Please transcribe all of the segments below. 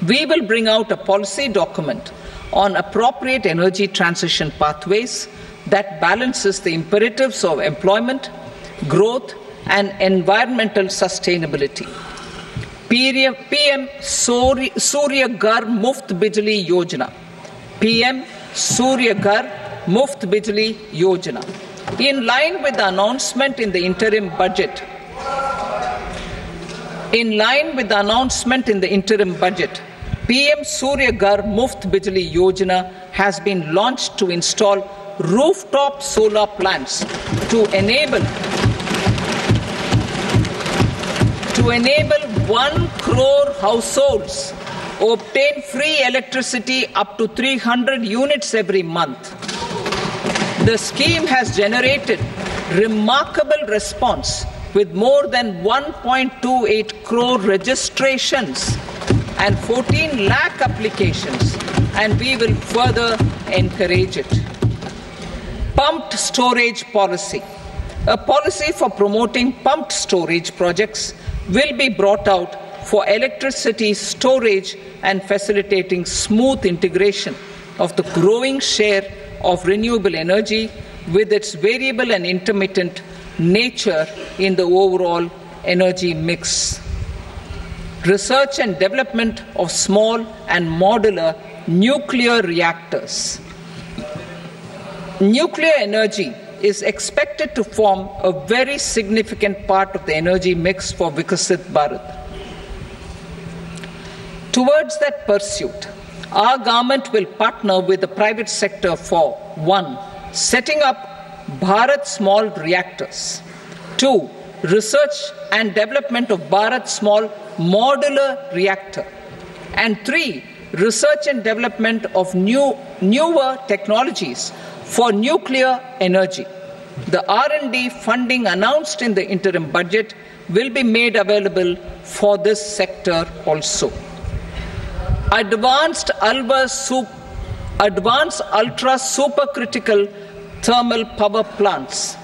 We will bring out a policy document on appropriate energy transition pathways that balances the imperatives of employment, growth, and environmental sustainability. PM Surya Ghar Muft Bijli Yojana. PM Surya Ghar Muft Bijli Yojana. In line with the announcement in the interim budget, PM Surya Ghar Muft Bijli Yojana has been launched to install rooftop solar plants to enable 1 crore households obtain free electricity up to 300 units every month. The scheme has generated remarkable response with more than 1.28 crore registrations and 14 lakh applications, and we will further encourage it. Pumped storage policy. A policy for promoting pumped storage projects will be brought out for electricity storage and facilitating smooth integration of the growing share of renewable energy with its variable and intermittent nature in the overall energy mix. Research and development of small and modular nuclear reactors. Nuclear energy is expected to form a very significant part of the energy mix for Vikasit Bharat. Towards that pursuit, our government will partner with the private sector for 1. Setting up Bharat Small Reactors, 2. Research and development of Bharat Small Modular Reactor, and 3. Research and development of newer technologies for nuclear energy. The R&D funding announced in the interim budget will be made available for this sector also. Advanced ultra supercritical thermal power plants.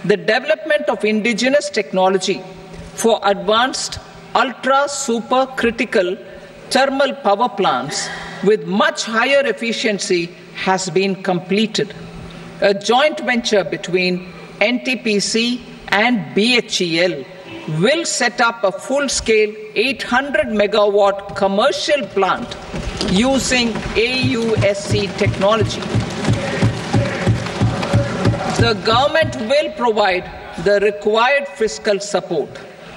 The development of indigenous technology for advanced ultra supercritical thermal power plants with much higher efficiency has been completed. A joint venture between NTPC and BHEL will set up a full-scale 800 megawatt commercial plant using AUSC technology. The government will provide the required fiscal support.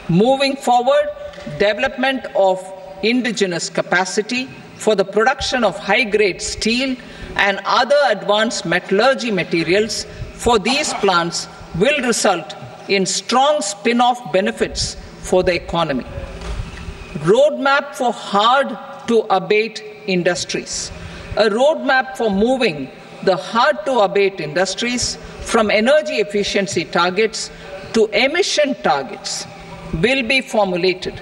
Moving forward, development of indigenous capacity for the production of high-grade steel and other advanced metallurgy materials for these plants will result in strong spin-off benefits for the economy. Roadmap for hard-to-abate industries. A roadmap for moving the hard-to-abate industries from energy efficiency targets to emission targets will be formulated.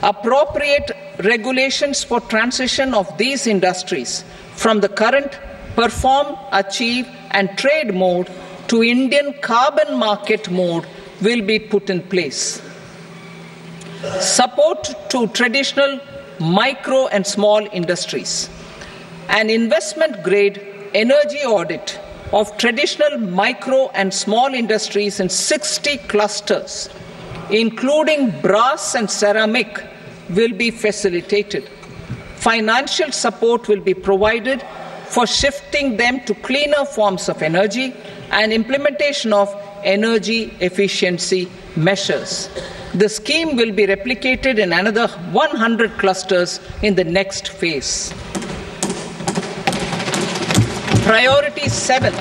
Appropriate regulations for transition of these industries from the current perform, achieve, and trade mode to Indian carbon market mode will be put in place. Support to traditional micro and small industries. An investment-grade energy audit of traditional micro and small industries in 60 clusters, including brass and ceramic, will be facilitated. Financial support will be provided for shifting them to cleaner forms of energy and implementation of energy efficiency measures. The scheme will be replicated in another 100 clusters in the next phase. Priority 7,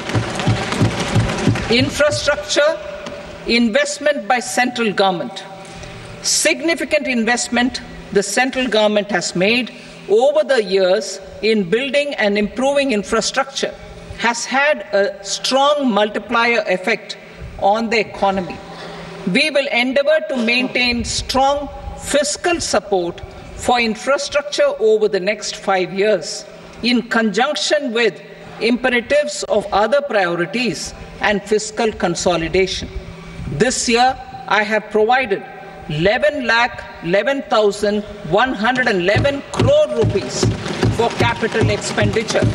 infrastructure investment by central government. Significant investment the central government has made over the years in building and improving infrastructure has had a strong multiplier effect on the economy. We will endeavour to maintain strong fiscal support for infrastructure over the next 5 years in conjunction with imperatives of other priorities and fiscal consolidation. This year, I have provided 11,11,111 crore rupees for capital expenditure.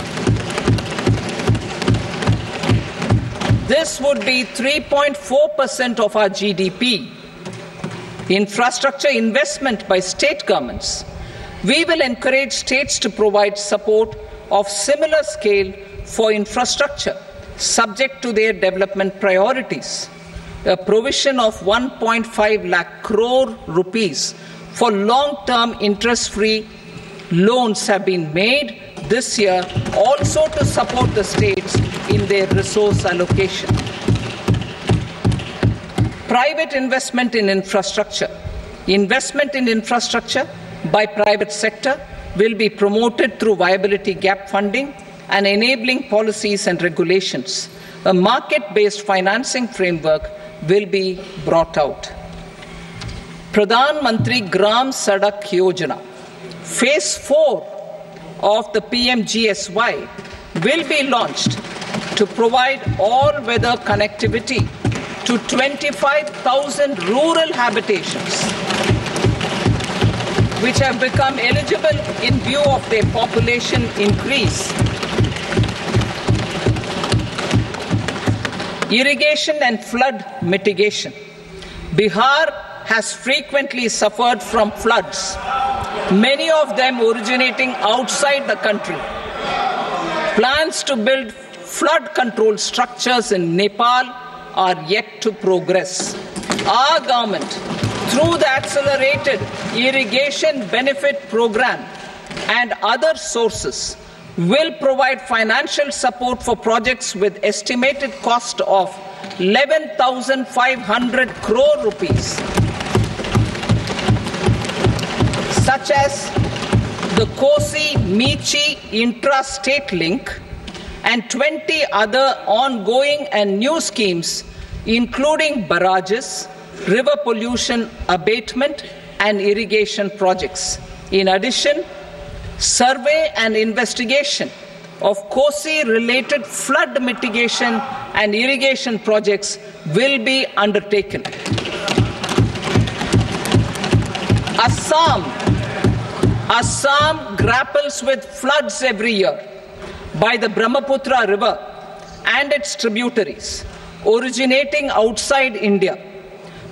This would be 3.4% of our GDP. Infrastructure investment by state governments. We will encourage states to provide support of similar scale for infrastructure, subject to their development priorities. A provision of 1.5 lakh crore rupees for long-term interest-free loans have been made this year also to support the states in their resource allocation. Private investment in infrastructure. Investment in infrastructure by private sector will be promoted through viability gap funding and enabling policies and regulations. A market-based financing framework will be brought out. Pradhan Mantri Gram Sadak Yojana. Phase 4 of the PMGSY will be launched to provide all-weather connectivity to 25,000 rural habitations, which have become eligible in view of their population increase. Irrigation and flood mitigation. Bihar has frequently suffered from floods, many of them originating outside the country. Plans to build flood control structures in Nepal are yet to progress. Our government, through the Accelerated Irrigation Benefit Program and other sources, will provide financial support for projects with estimated cost of 11,500 crore rupees, such as the Kosi-Michi intra-state link and 20 other ongoing and new schemes, including barrages, river pollution abatement, and irrigation projects. In addition, survey and investigation of Kosi-related flood mitigation and irrigation projects will be undertaken. Assam grapples with floods every year by the Brahmaputra River and its tributaries originating outside India.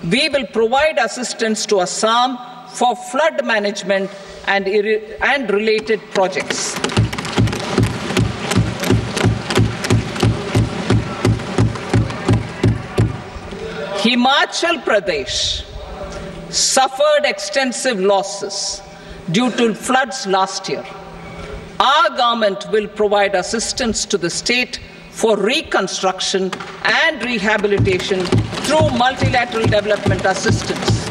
We will provide assistance to Assam for flood management and related projects. Himachal Pradesh suffered extensive losses due to floods last year. Our government will provide assistance to the state for reconstruction and rehabilitation through multilateral development assistance.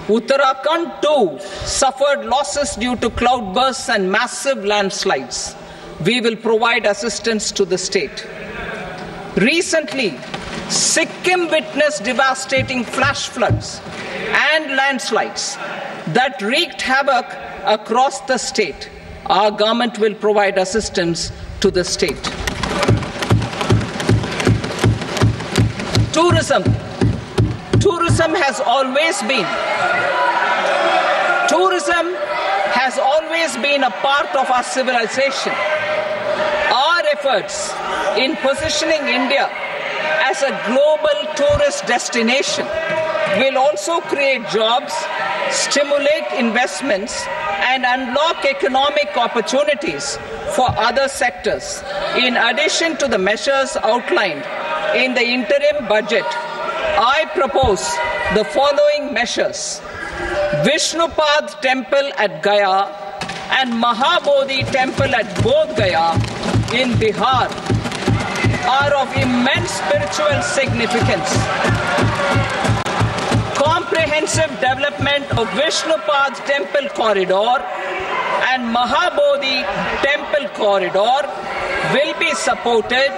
Uttarakhand too suffered losses due to cloudbursts and massive landslides. We will provide assistance to the state. Recently, Sikkim witnessed devastating flash floods and landslides that wreaked havoc across the state. Our government will provide assistance to the state. Tourism. Tourism has always been a part of our civilization. Our efforts in positioning India as a global tourist destination will also create jobs, stimulate investments, and unlock economic opportunities for other sectors. In addition to the measures outlined in the interim budget, I propose the following measures. Vishnupad Temple at Gaya and Mahabodhi Temple at Bodh Gaya in Bihar are of immense spiritual significance. Comprehensive development of Vishnupad Temple Corridor and Mahabodhi Temple Corridor will be supported,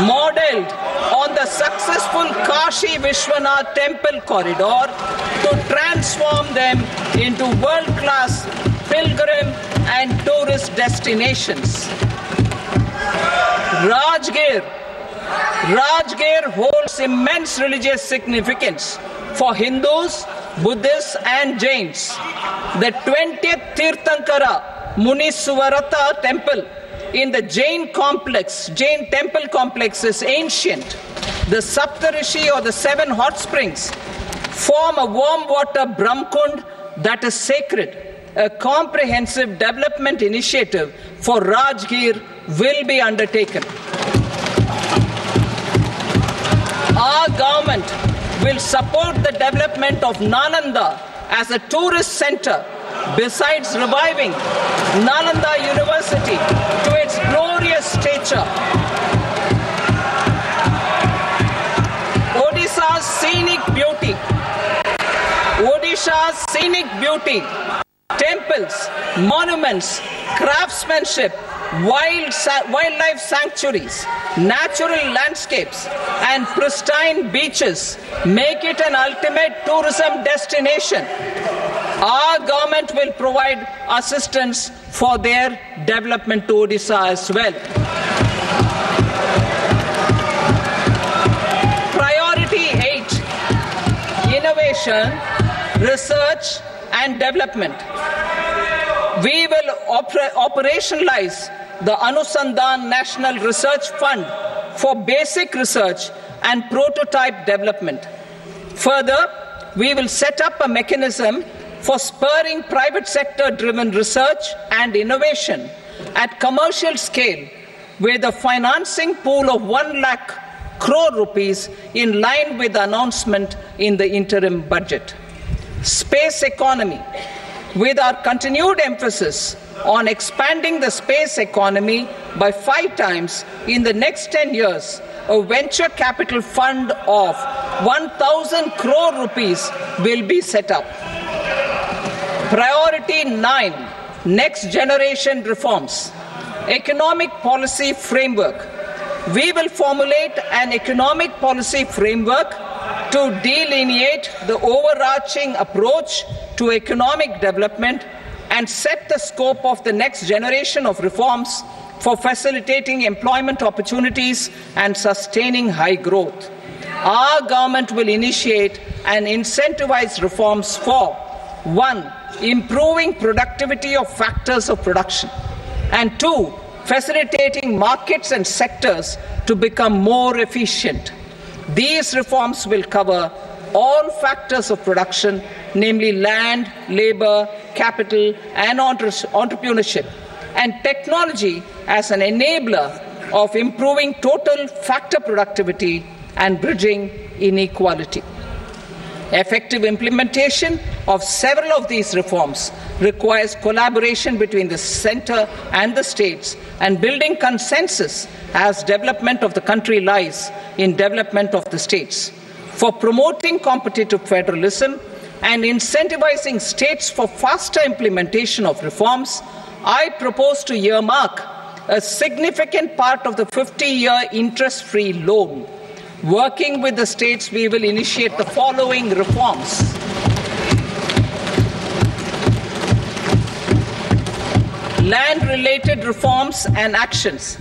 modeled on the successful Kashi Vishwanath Temple Corridor to transform them into world-class pilgrim and tourist destinations. Rajgir holds immense religious significance for Hindus, Buddhists and Jains. The 20th Tirthankara Muniswarata temple in the Jain temple complex is ancient. The Saptarishi or the 7 hot springs form a warm water Brahmkund that is sacred. A comprehensive development initiative for Rajgir will be undertaken. Our government will support the development of Nalanda as a tourist center, besides reviving Nalanda University to its glorious stature. Odisha's scenic beauty, temples, monuments, craftsmanship, wildlife sanctuaries, natural landscapes, and pristine beaches make it an ultimate tourism destination. Our government will provide assistance for their development to Odisha as well. Priority 8, innovation, research and development. We will operationalize the Anusandhan National Research Fund for basic research and prototype development. Further, we will set up a mechanism for spurring private sector-driven research and innovation at commercial scale with a financing pool of 1 lakh crore rupees in line with the announcement in the interim budget. Space economy. With our continued emphasis on expanding the space economy by 5 times in the next 10 years, a venture capital fund of 1,000 crore rupees will be set up. Priority 9, next generation reforms. Economic policy framework. We will formulate an economic policy framework to delineate the overarching approach to economic development and set the scope of the next generation of reforms for facilitating employment opportunities and sustaining high growth. Our government will initiate and incentivize reforms for 1. Improving productivity of factors of production, and 2. Facilitating markets and sectors to become more efficient. These reforms will cover all factors of production, namely land, labor, capital, and entrepreneurship, and technology as an enabler of improving total factor productivity and bridging inequality. Effective implementation of several of these reforms requires collaboration between the center and the states, and building consensus as development of the country lies in development of the states. For promoting competitive federalism and incentivizing states for faster implementation of reforms, I propose to earmark a significant part of the 50-year interest-free loan. Working with the states, we will initiate the following reforms. Land-related reforms and actions,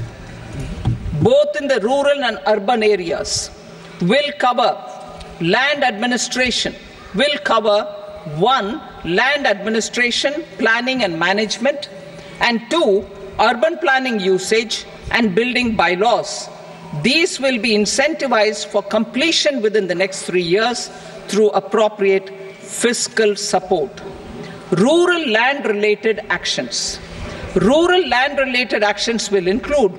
both in the rural and urban areas, will cover land administration, will cover 1. Land administration, planning and management, and 2. Urban planning usage and building bylaws. These will be incentivized for completion within the next 3 years through appropriate fiscal support. Rural land-related actions. Rural land-related actions will include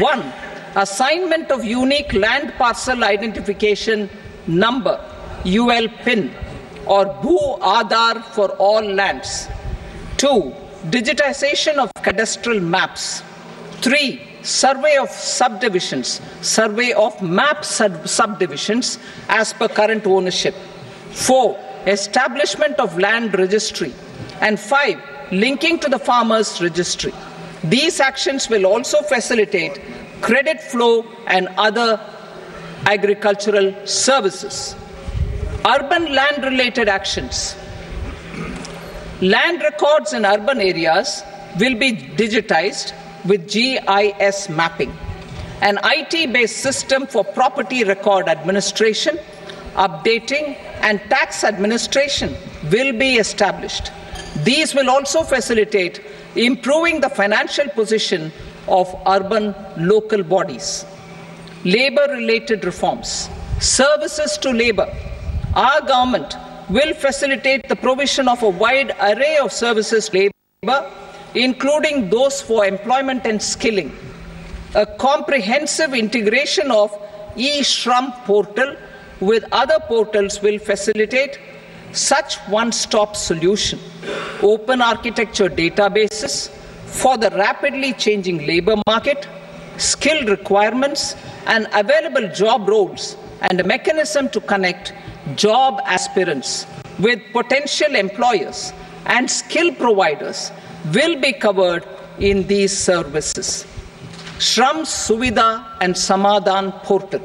1. Assignment of unique land parcel identification number, UL PIN, or Bhu Aadhaar for all lands. 2. Digitization of cadastral maps. 3. Survey of subdivisions, survey of map subdivisions as per current ownership. 4. Establishment of land registry. And 5. Linking to the farmers registry. These actions will also facilitate credit flow and other agricultural services. Urban land-related actions. Land records in urban areas will be digitized with GIS mapping. An IT-based system for property record administration, updating, and tax administration will be established. These will also facilitate improving the financial position of urban local bodies. Labor-related reforms. Services to labor. Our government will facilitate the provision of a wide array of services to labor, including those for employment and skilling. A comprehensive integration of e-Shram portal with other portals will facilitate such one-stop solution. Open architecture databases for the rapidly changing labor market, skill requirements, and available job roles, and a mechanism to connect job aspirants with potential employers and skill providers will be covered in these services. Shram Suvidha and Samadhan portal.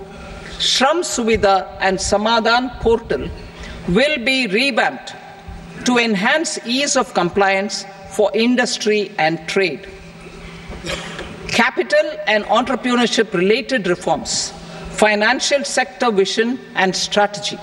Shram Suvidha and Samadhan portal will be revamped to enhance ease of compliance for industry and trade. Capital and entrepreneurship related reforms. Financial sector vision and strategy.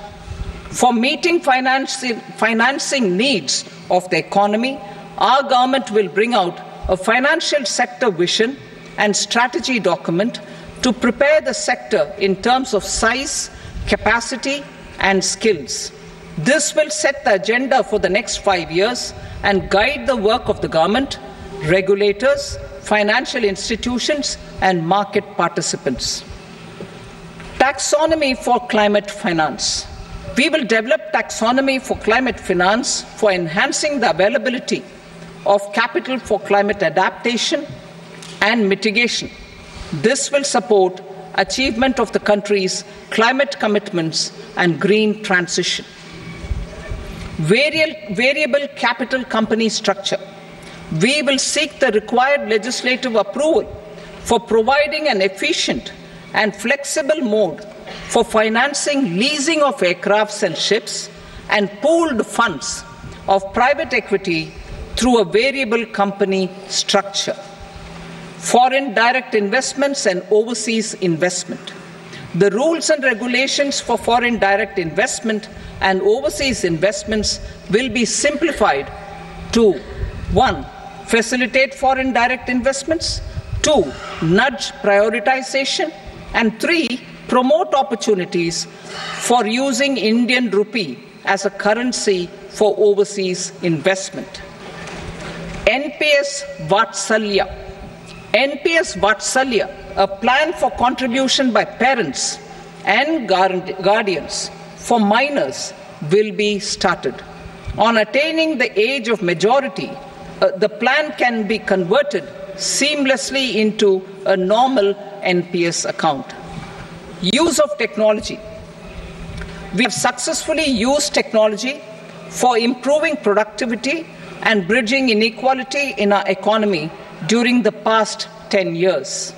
For meeting financing needs of the economy, our government will bring out a financial sector vision and strategy document to prepare the sector in terms of size, capacity, and skills. This will set the agenda for the next 5 years and guide the work of the government, regulators, financial institutions, and market participants. Taxonomy for climate finance. We will develop taxonomy for climate finance for enhancing the availability of capital for climate adaptation and mitigation. This will support achievement of the country's climate commitments and green transition. Variable capital company structure. We will seek the required legislative approval for providing an efficient and flexible mode for financing leasing of aircrafts and ships and pooled funds of private equity through a variable company structure. Foreign direct investments and overseas investment. The rules and regulations for foreign direct investment and overseas investments will be simplified to 1. Facilitate foreign direct investments, 2. Nudge prioritization, and 3. Promote opportunities for using Indian rupee as a currency for overseas investment. NPS Vatsalya. NPS Vatsalya, a plan for contribution by parents and guardians for minors, will be started. On attaining the age of majority, the plan can be converted seamlessly into a normal NPS account. Use of technology. We have successfully used technology for improving productivity and bridging inequality in our economy during the past 10 years.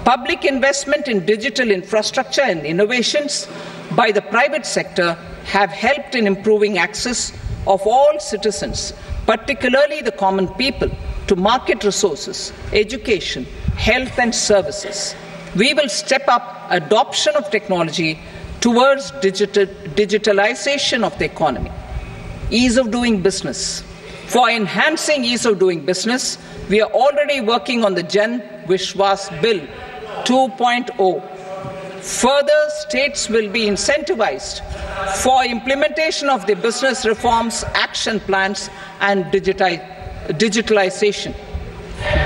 Public investment in digital infrastructure and innovations by the private sector have helped in improving access of all citizens, particularly the common people, to market resources, education, health and services. We will step up adoption of technology towards digitalization of the economy. Ease of doing business. For enhancing ease of doing business, we are already working on the Jan Vishwas Bill 2.0. Further, states will be incentivized for implementation of the business reforms, action plans, and digitalization.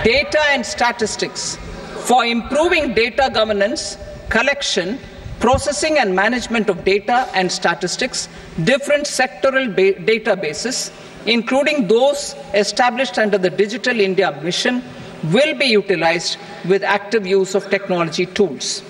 Data and statistics. For improving data governance, collection, processing and management of data and statistics, different sectoral databases, including those established under the Digital India Mission, will be utilized with active use of technology tools.